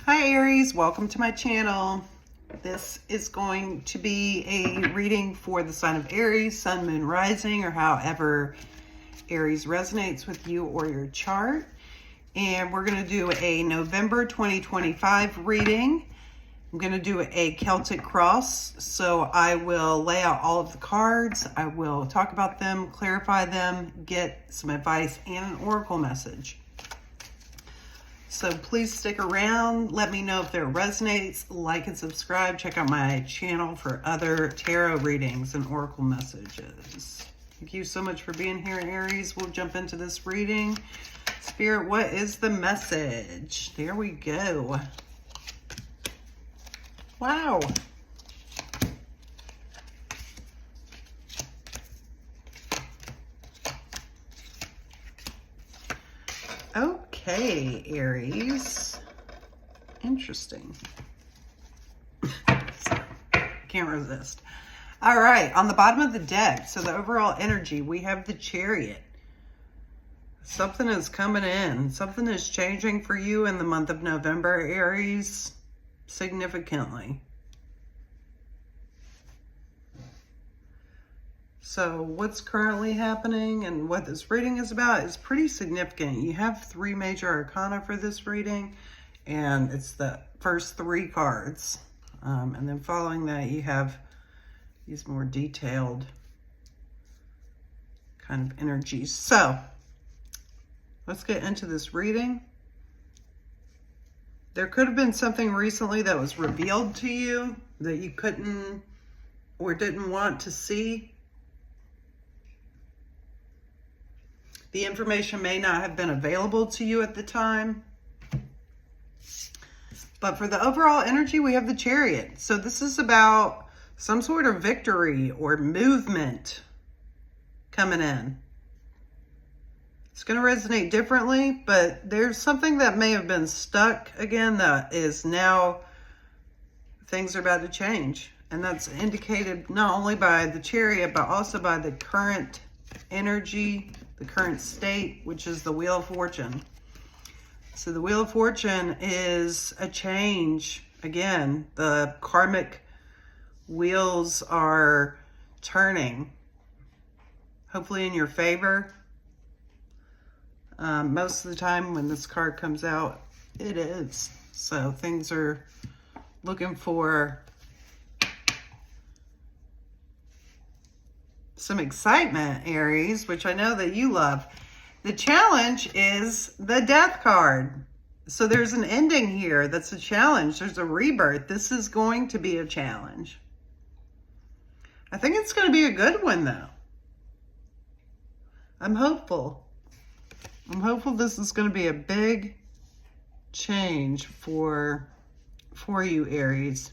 Hi Aries, welcome to my channel. This is going to be a reading for the sign of Aries, Sun, Moon, Rising, or however Aries resonates with you or your chart. And we're going to do a November 2025 reading. I'm going to do a Celtic cross, so I will lay out all of the cards. I will talk about them, clarify them, get some advice and an oracle message. So please stick around. Let me know if there resonates. Like and subscribe. Check out my channel for other tarot readings and oracle messages. Thank you so much for being here, Aries. We'll jump into this reading. Spirit, what is the message? There we go. Wow. Okay, Aries. Interesting. Can't resist. All right, on the bottom of the deck, so the overall energy, we have the Chariot. Something is coming in. Something is changing for you in the month of November, Aries, significantly. So what's currently happening and what this reading is about is pretty significant. You have 3 major arcana for this reading, and it's the first 3 cards. And then following that, you have these more detailed kind of energies. So let's get into this reading. There could have been something recently that was revealed to you that you couldn't or didn't want to see. The information may not have been available to you at the time. But for the overall energy, we have the Chariot. So this is about some sort of victory or movement coming in. It's going to resonate differently, but there's something that may have been stuck again that is now, things are about to change. And that's indicated not only by the Chariot, but also by the current energy, the current state, which is the Wheel of Fortune. So the Wheel of Fortune is a change. Again, the karmic wheels are turning, hopefully in your favor. Most of the time when this card comes out, it is. So things are looking for some excitement, Aries, which I know that you love. The challenge is the Death card. So there's an ending here that's a challenge. There's a rebirth. This is going to be a challenge. I think it's going to be a good one, though. I'm hopeful. I'm hopeful this is going to be a big change for you, Aries,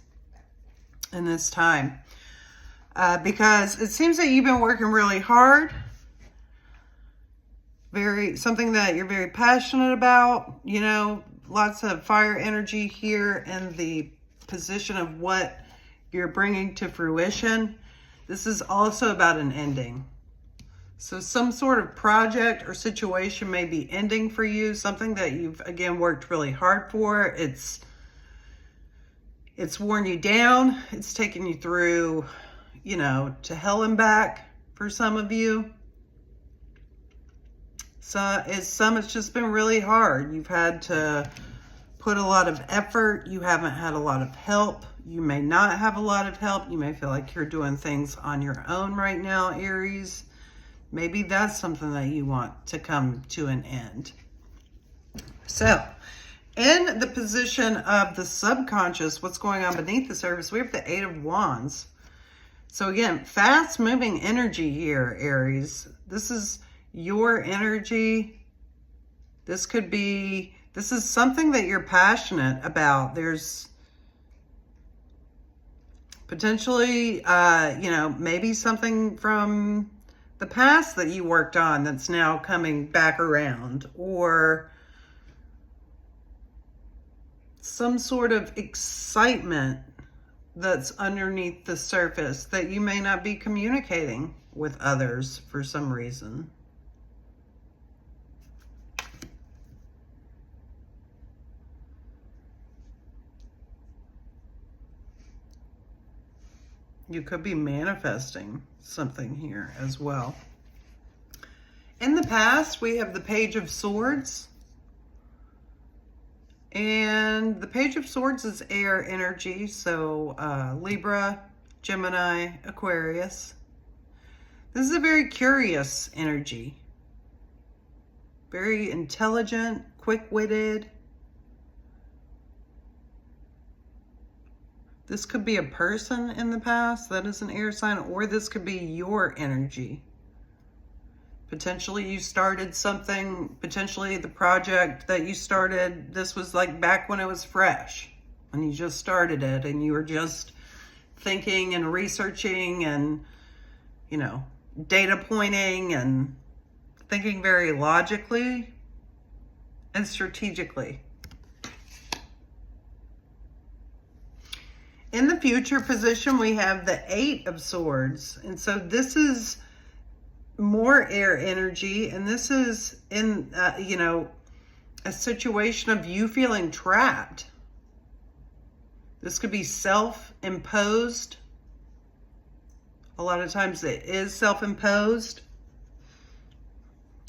in this time. Because it seems that you've been working really hard. Something that you're very passionate about. You know, lots of fire energy here in the position of what you're bringing to fruition. This is also about an ending. So some sort of project or situation may be ending for you. Something that you've, again, worked really hard for. It's worn you down. It's taken you through, you know, to hell and back for some of you. So it's just been really hard. You've had to put a lot of effort. You haven't had a lot of help. You may not have a lot of help. You may feel like you're doing things on your own right now, Aries. Maybe that's something that you want to come to an end. So in the position of the subconscious, what's going on beneath the surface, we have the 8 of Wands. So again, fast moving energy here, Aries. This is your energy. This is something that you're passionate about. There's potentially, you know, maybe something from the past that you worked on that's now coming back around, or some sort of excitement that's underneath the surface that you may not be communicating with others for some reason. You could be manifesting something here as well. In the past, we have the Page of Swords. And the Page of Swords is air energy. So Libra, Gemini, Aquarius. This is a very curious energy. Very intelligent, quick-witted. This could be a person in the past that is an air sign, or this could be your energy. Potentially you started something, potentially the project that you started, this was like back when it was fresh, when you just started it and you were just thinking and researching and, you know, data pointing and thinking very logically and strategically. In the future position, we have the Eight of Swords. And so this is more air energy. And this is in, you know, a situation of you feeling trapped. This could be self-imposed. A lot of times it is self-imposed.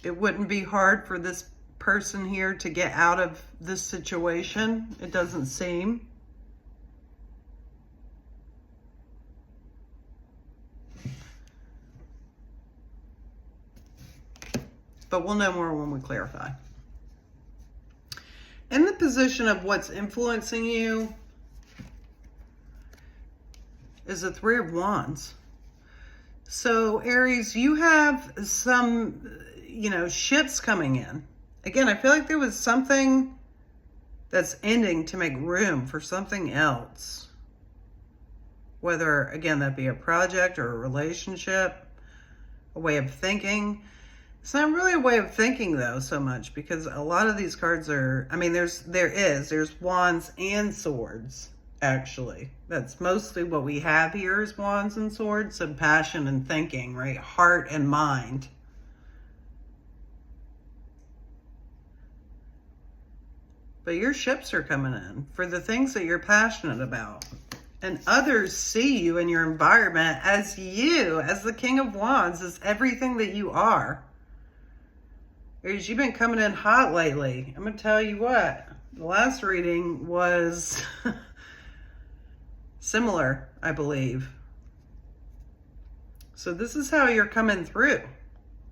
It wouldn't be hard for this person here to get out of this situation. It doesn't seem. But we'll know more when we clarify. In the position of what's influencing you is the Three of Wands. So Aries, you have some, you know, shifts coming in. Again, I feel like there was something that's ending to make room for something else. Whether, again, that be a project or a relationship, a way of thinking. It's not really a way of thinking though so much, because a lot of these cards are, I mean, there's wands and swords actually. That's mostly what we have here is wands and swords, so passion and thinking, right? Heart and mind. But your ships are coming in for the things that you're passionate about. And others see you in your environment as you, as the King of Wands, as everything that you are. Aries, you've been coming in hot lately. I'm going to tell you what, the last reading was similar, I believe. So this is how you're coming through.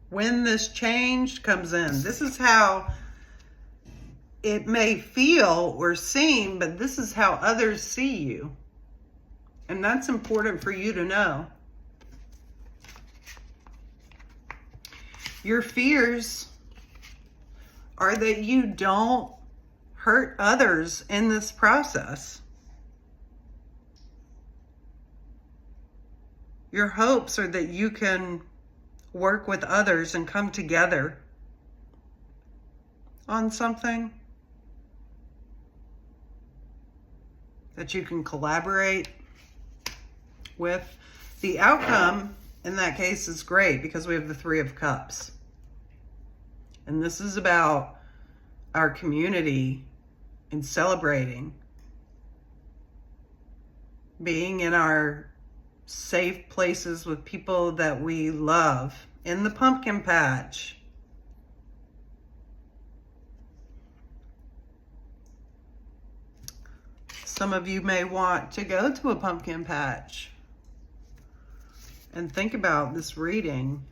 When this change comes in, this is how it may feel or seem, but this is how others see you. And that's important for you to know. Your fears are that you don't hurt others in this process. Your hopes are that you can work with others and come together on something. That you can collaborate with. The outcome in that case is great because we have the Three of Cups. And this is about our community and celebrating. Being in our safe places with people that we love. In the pumpkin patch. Some of you may want to go to a pumpkin patch and think about this reading.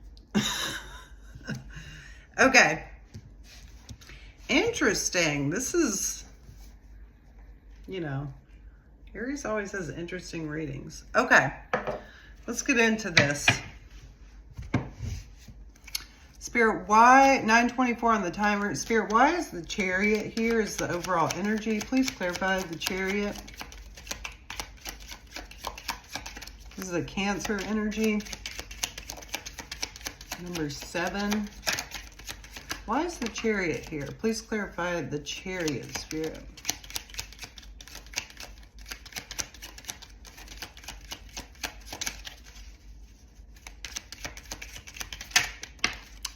Okay. Interesting. This is, you know, Aries always has interesting readings. Okay. Let's get into this. Spirit, why, 9:24 on the timer. Spirit, why is the Chariot here? Is the overall energy? Please clarify the Chariot. This is a Cancer energy. Number 7. Why is the Chariot here? Please clarify the Chariot, Spirit.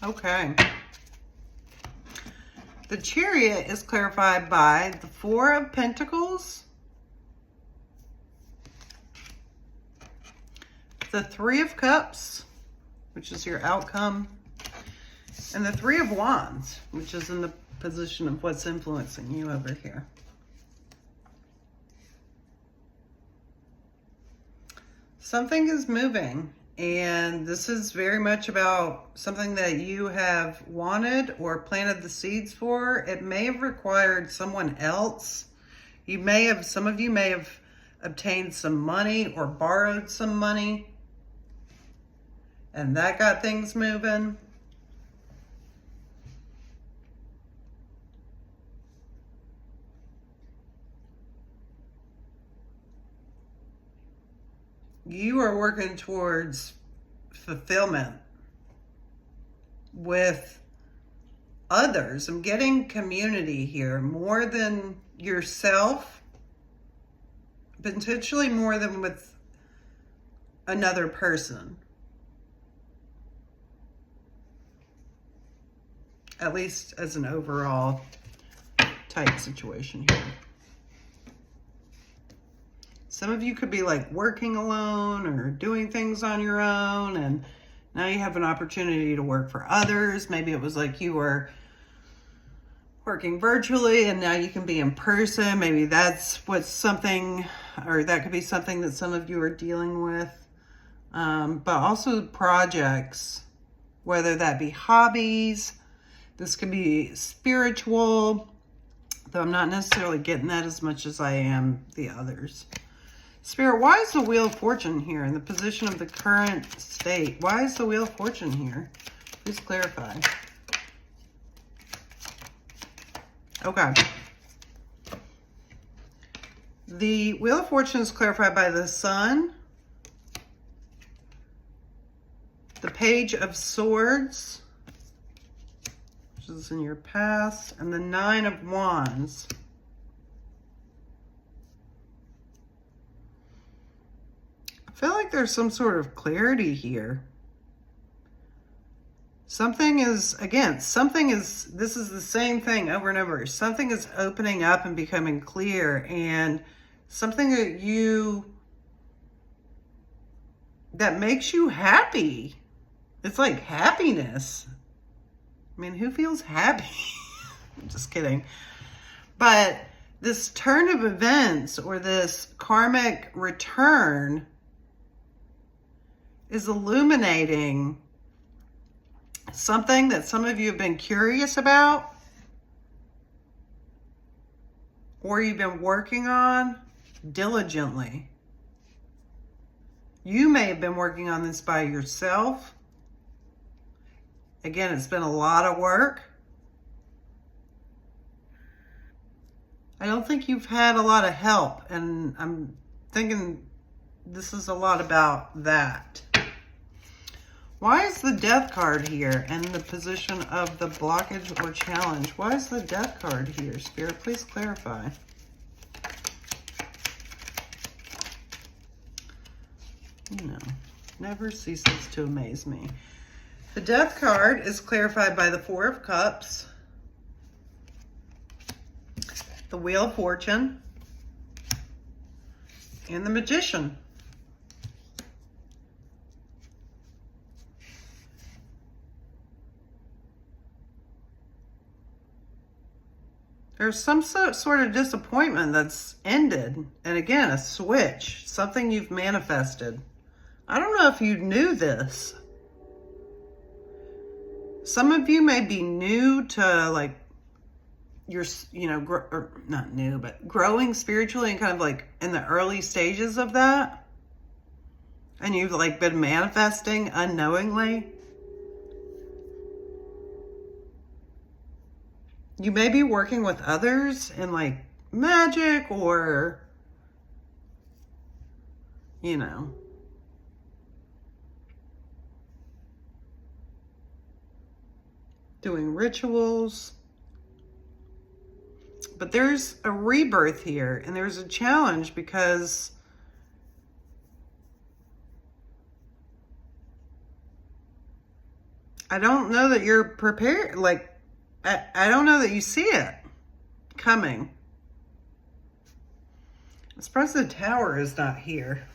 Okay. The Chariot is clarified by the Four of Pentacles, the Three of Cups, which is your outcome, and the Three of Wands, which is in the position of what's influencing you over here. Something is moving, and this is very much about something that you have wanted or planted the seeds for. It may have required someone else. Some of you may have obtained some money or borrowed some money, and that got things moving. You are working towards fulfillment with others. I'm getting community here more than yourself, potentially more than with another person. At least as an overall type situation here. Some of you could be like working alone or doing things on your own, and now you have an opportunity to work for others. Maybe it was like you were working virtually and now you can be in person. Maybe that's what's something, or that could be something that some of you are dealing with. But also projects, whether that be hobbies. This could be spiritual, though I'm not necessarily getting that as much as I am the others. Spirit, why is the Wheel of Fortune here in the position of the current state? Why is the Wheel of Fortune here? Please clarify. Okay. The Wheel of Fortune is clarified by the Sun, the Page of Swords, which is in your past, and the Nine of Wands. I feel like there's some sort of clarity here. Something is, again, this is the same thing over and over. Something is opening up and becoming clear, and something that makes you happy. It's like happiness. I mean, who feels happy? I'm just kidding. But this turn of events or this karmic return is illuminating something that some of you have been curious about or you've been working on diligently. You may have been working on this by yourself. Again, it's been a lot of work. I don't think you've had a lot of help, and I'm thinking this is a lot about that. Why is the Death card here in the position of the blockage or challenge? Why is the Death card here? Spirit, please clarify. You know, never ceases to amaze me. The Death card is clarified by the Four of Cups, the Wheel of Fortune, and the Magician. There's some sort of disappointment that's ended. And again, a switch, something you've manifested. I don't know if you knew this. Some of you may be new to like, you're, you know, or not new, but growing spiritually and kind of like in the early stages of that. And you've like been manifesting unknowingly. You may be working with others in like magic or, you know, doing rituals. But there's a rebirth here, and there's a challenge because I don't know that you're prepared. Like, I don't know that you see it coming. I'm surprised the Tower is not here.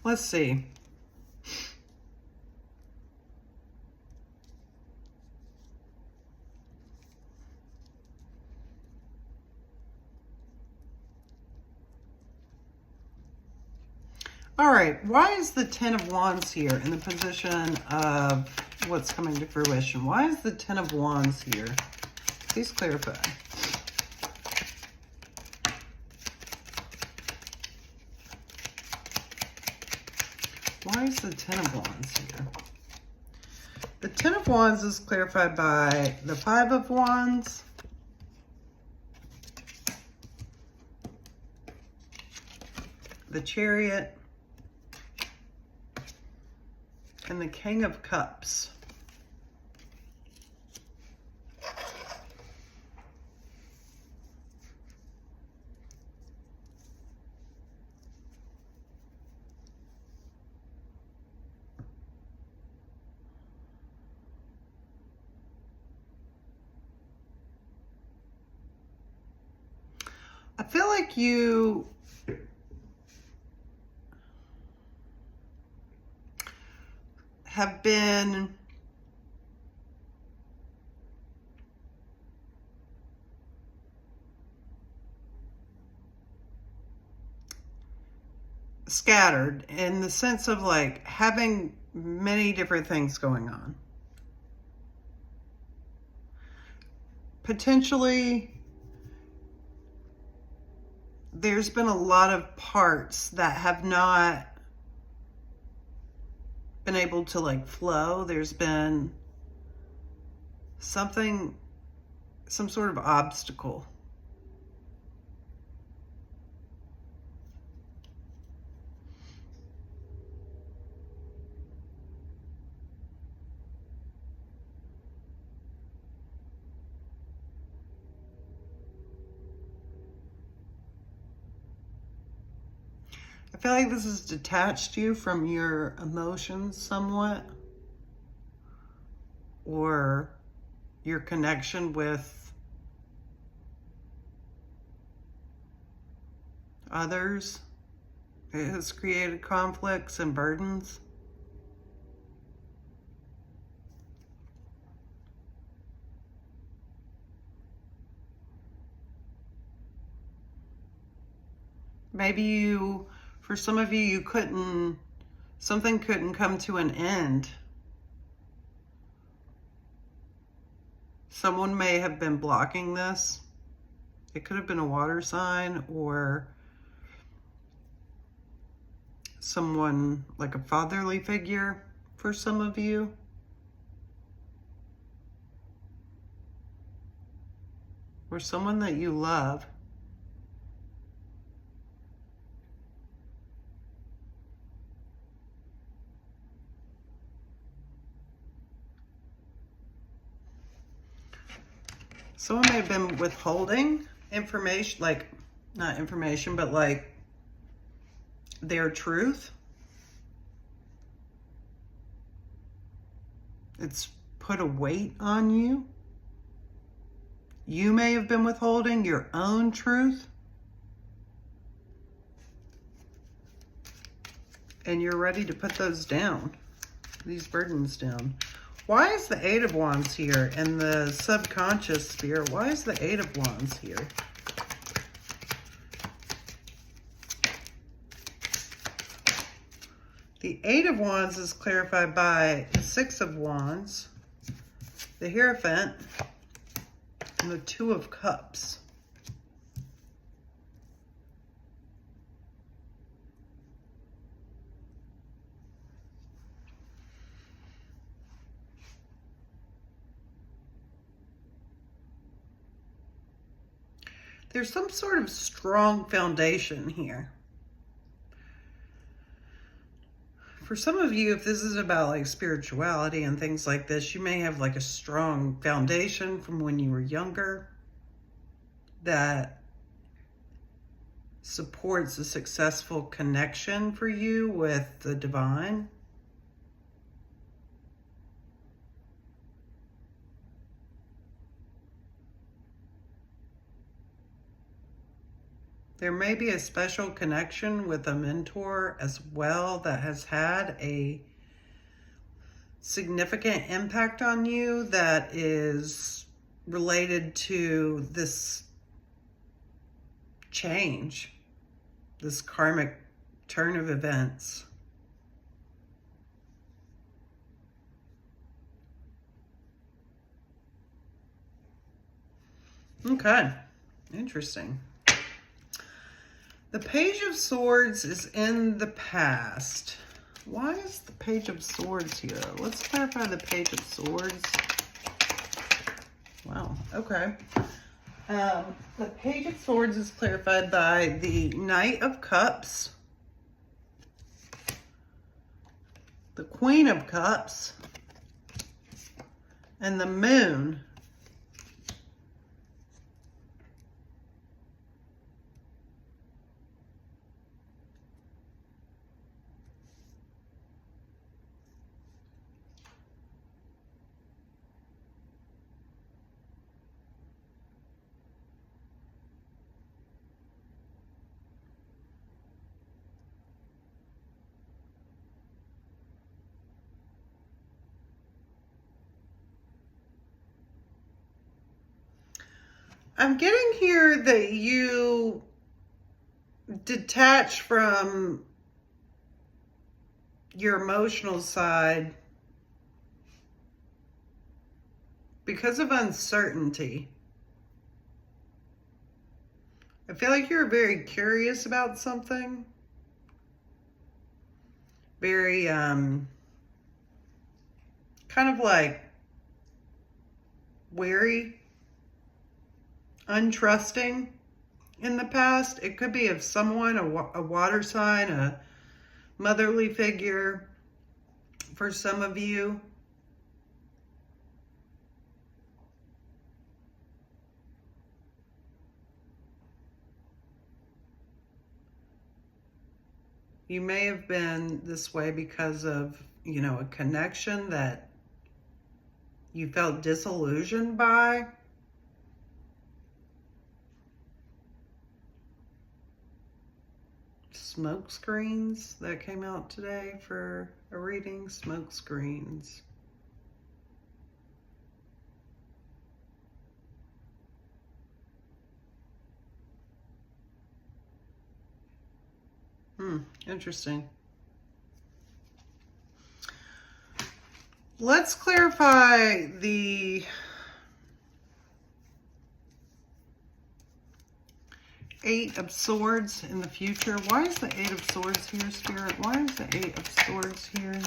Let's see. All right, why is the Ten of Wands here in the position of what's coming to fruition? Why is the Ten of Wands here? Please clarify. Why is the Ten of Wands here? The Ten of Wands is clarified by the Five of Wands, the Chariot, and the King of Cups. I feel like you have been scattered in the sense of like having many different things going on. Potentially, there's been a lot of parts that have not been able to like flow. There's been some sort of obstacle. I feel like this has detached you from your emotions somewhat, or your connection with others. It has created conflicts and burdens. Maybe for some of you, something couldn't come to an end. Someone may have been blocking this. It could have been a water sign or someone like a fatherly figure for some of you. Or someone that you love. Someone may have been withholding information, like, not information, but like their truth. It's put a weight on you. You may have been withholding your own truth. And you're ready to put those down, these burdens down. Why is the Eight of Wands here in the subconscious sphere? Why is the Eight of Wands here? The Eight of Wands is clarified by the Six of Wands, the Hierophant, and the Two of Cups. There's some sort of strong foundation here. For some of you, if this is about like spirituality and things like this, you may have like a strong foundation from when you were younger that supports a successful connection for you with the divine. There may be a special connection with a mentor as well that has had a significant impact on you that is related to this change, this karmic turn of events. Okay, interesting. The Page of Swords is in the past. Why is the Page of Swords here? Let's clarify the Page of Swords. Wow, okay. The Page of Swords is clarified by the Knight of Cups, the Queen of Cups, and the Moon. I'm getting here that you detach from your emotional side because of uncertainty. I feel like you're very curious about something. Very, kind of like wary, untrusting in the past. It could be of someone, a water sign, a motherly figure for some of you. You may have been this way because of, you know, a connection that you felt disillusioned by. Smoke screens that came out today for a reading. Smoke screens. Interesting. Let's clarify the Eight of Swords in the future. Why is the Eight of Swords here, Spirit? Why is the Eight of Swords here?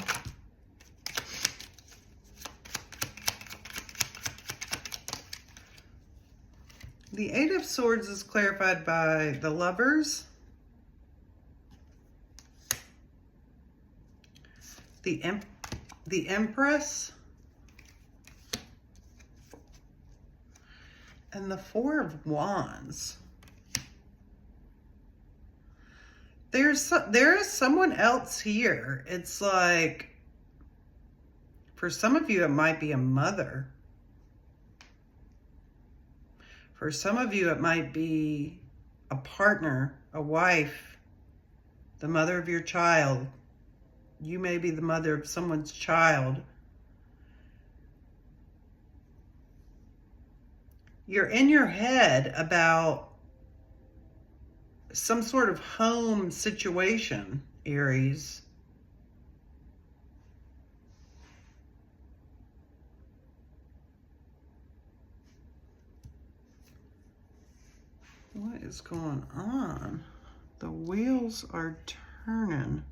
The Eight of Swords is clarified by the Lovers, the Empress, and the Four of Wands. There is someone else here. It's like, for some of you, it might be a mother. For some of you, it might be a partner, a wife, the mother of your child. You may be the mother of someone's child. You're in your head about some sort of home situation, Aries. What is going on? The wheels are turning.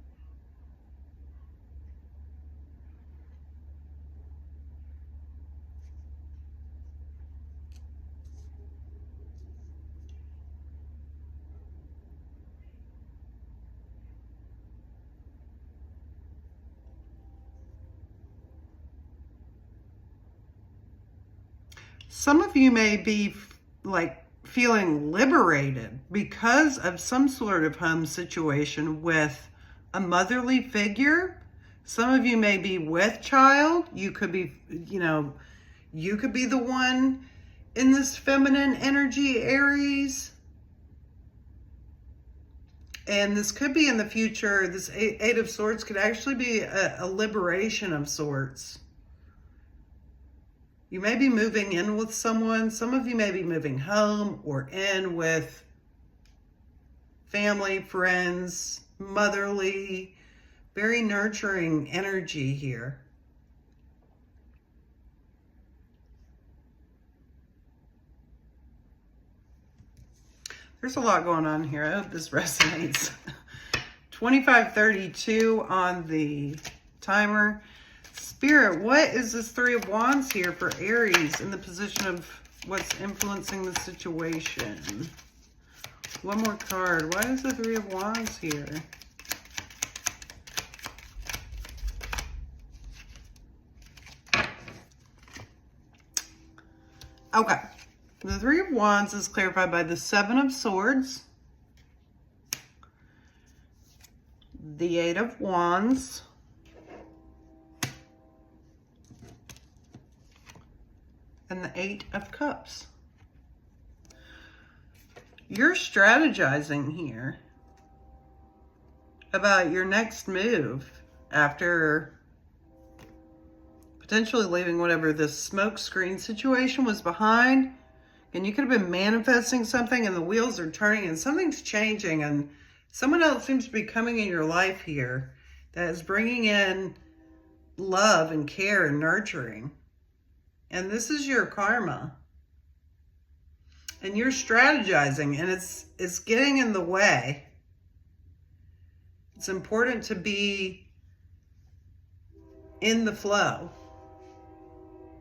Some of you may be like feeling liberated because of some sort of home situation with a motherly figure. Some of you may be with child. You could be, you know, you could be the one in this feminine energy, Aries. And this could be in the future. This Eight of Swords could actually be a liberation of sorts. You may be moving in with someone. Some of you may be moving home or in with family, friends, motherly, very nurturing energy here. There's a lot going on here. I hope this resonates. 2532 on the timer. Spirit, what is this Three of Wands here for Aries in the position of what's influencing the situation? One more card. Why is the Three of Wands here? Okay. The Three of Wands is clarified by the Seven of Swords, the Eight of Wands, and the Eight of Cups. You're strategizing here about your next move after potentially leaving whatever this smoke screen situation was behind. And you could have been manifesting something and the wheels are turning and something's changing and someone else seems to be coming in your life here that is bringing in love and care and nurturing. And this is your karma. And you're strategizing and it's getting in the way. It's important to be in the flow.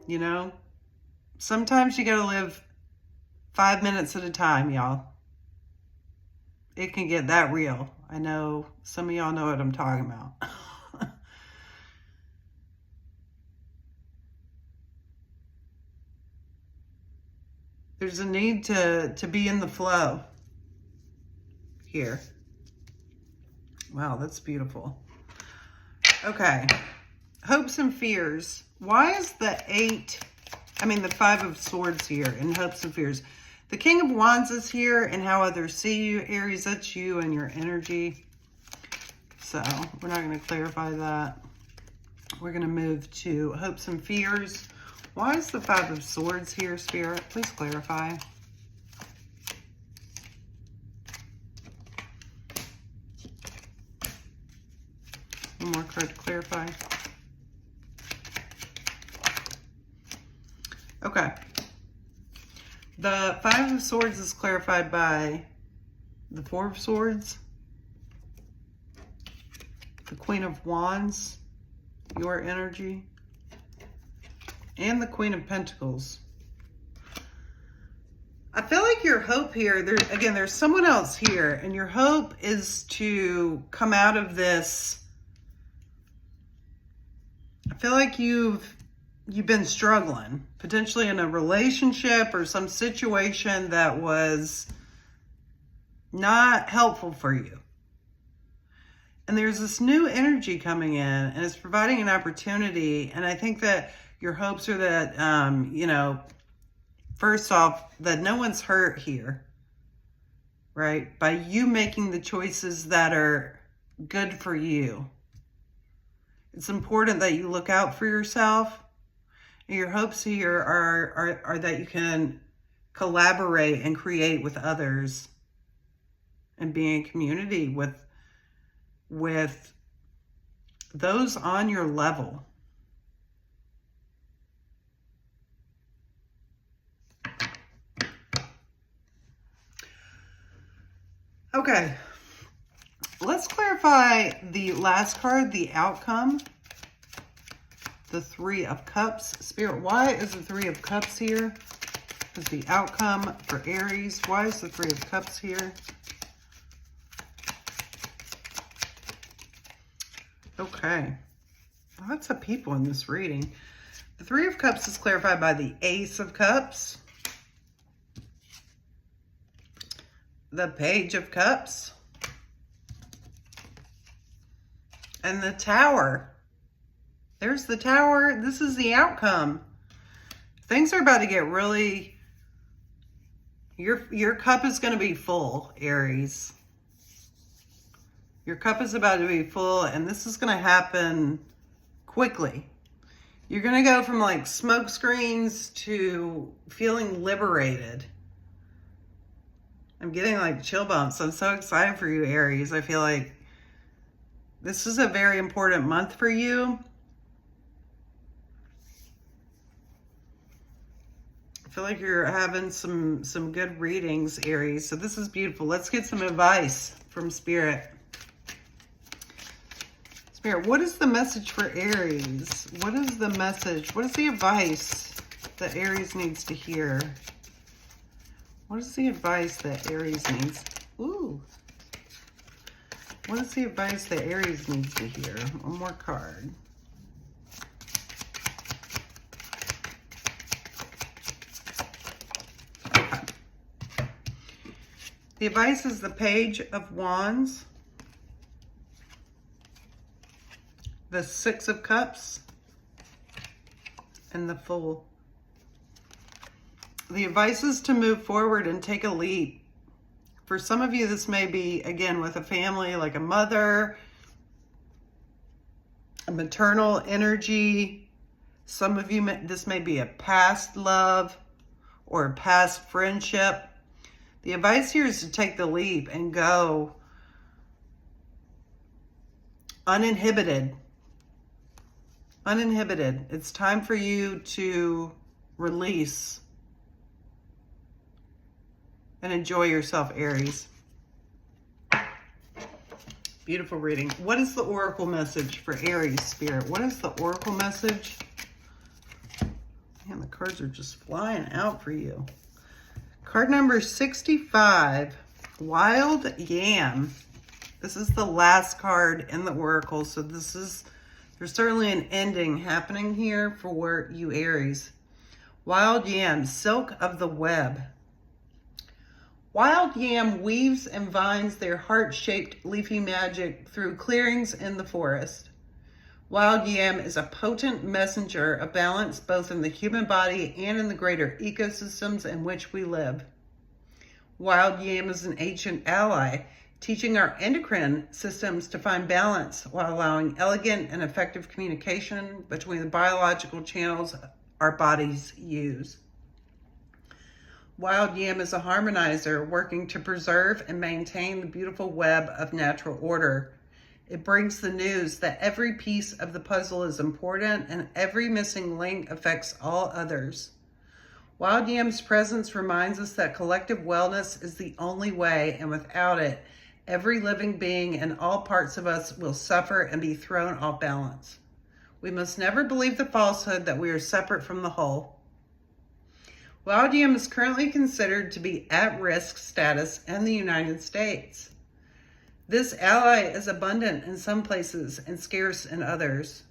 You know? Sometimes you gotta live 5 minutes at a time, y'all. It can get that real. I know some of y'all know what I'm talking about. There's a need to be in the flow here. Wow, that's beautiful. Okay. Hopes and fears. Why is the Five of Swords here in hopes and fears? The King of Wands is here and how others see you, Aries. That's you and your energy. So we're not going to clarify that. We're going to move to hopes and fears. Why is the Five of Swords here, Spirit? Please clarify. One more card to clarify. Okay. The Five of Swords is clarified by the Four of Swords, the Queen of Wands, your energy, and the Queen of Pentacles. I feel like your hope here, there's someone else here, and your hope is to come out of this. I feel like you've been struggling, potentially in a relationship or some situation that was not helpful for you. And there's this new energy coming in and it's providing an opportunity. And I think that your hopes are that, first off, that no one's hurt here, right? By you making the choices that are good for you. It's important that you look out for yourself. Your hopes here are that you can collaborate and create with others and be in community with those on your level. Okay, let's clarify the last card, the outcome. The Three of Cups. Spirit, why is the Three of Cups here? Is the outcome for Aries. Why is the Three of Cups here? Okay. Lots of people in this reading. The Three of Cups is clarified by the Ace of Cups, the Page of Cups, and the Tower. There's the Tower. This is the outcome. Things are about to get really... Your cup is going to be full, Aries. Your cup is about to be full, and this is going to happen quickly. You're going to go from like smoke screens to feeling liberated. I'm getting like chill bumps. I'm so excited for you, Aries. I feel like this is a very important month for you. I feel like you're having some good readings, Aries. So this is beautiful. Let's get some advice from Spirit. Spirit, what is the message for Aries? What is the message? What is the advice that Aries needs to hear? What is the advice that Aries needs? Ooh. What is the advice that Aries needs to hear? One more card. Okay. The advice is the Page of Wands, the Six of Cups, and the Fool. The advice is to move forward and take a leap. For some of you, this may be, again, with a family, like a mother, a maternal energy. Some of you, this may be a past love or a past friendship. The advice here is to take the leap and go uninhibited. Uninhibited. It's time for you to release and enjoy yourself, Aries. Beautiful reading. What is the oracle message for Aries, Spirit? What is the oracle message? Man, the cards are just flying out for you. Card number 65, Wild Yam. This is the last card in the oracle, so there's certainly an ending happening here for you, Aries. Wild Yam, silk of the web. Wild yam weaves and vines their heart-shaped leafy magic through clearings in the forest. Wild yam is a potent messenger of balance both in the human body and in the greater ecosystems in which we live. Wild yam is an ancient ally, teaching our endocrine systems to find balance while allowing elegant and effective communication between the biological channels our bodies use. Wild yam is a harmonizer working to preserve and maintain the beautiful web of natural order. It brings the news that every piece of the puzzle is important and every missing link affects all others. Wild yam's presence reminds us that collective wellness is the only way, and without it, every living being and all parts of us will suffer and be thrown off balance. We must never believe the falsehood that we are separate from the whole. Wild yam is currently considered to be at-risk status in the United States. This ally is abundant in some places and scarce in others.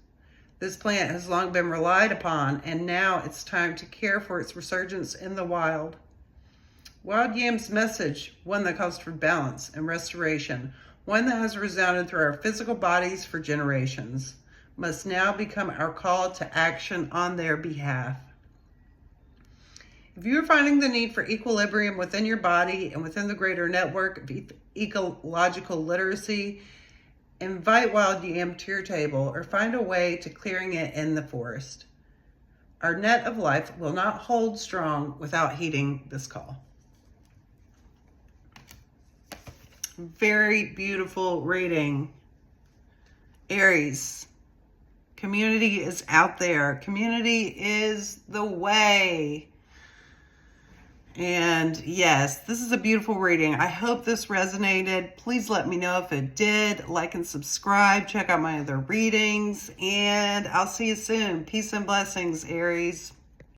This plant has long been relied upon, and now it's time to care for its resurgence in the wild. Wild yam's message, one that calls for balance and restoration, one that has resounded through our physical bodies for generations, must now become our call to action on their behalf. If you're finding the need for equilibrium within your body and within the greater network of ecological literacy, invite wild yam to your table or find a way to clearing it in the forest. Our net of life will not hold strong without heeding this call. Very beautiful reading. Aries, community is out there. Community is the way. And yes, this is a beautiful reading. I hope this resonated. Please let me know if it did. Like and subscribe. Check out my other readings. And I'll see you soon. Peace and blessings, Aries.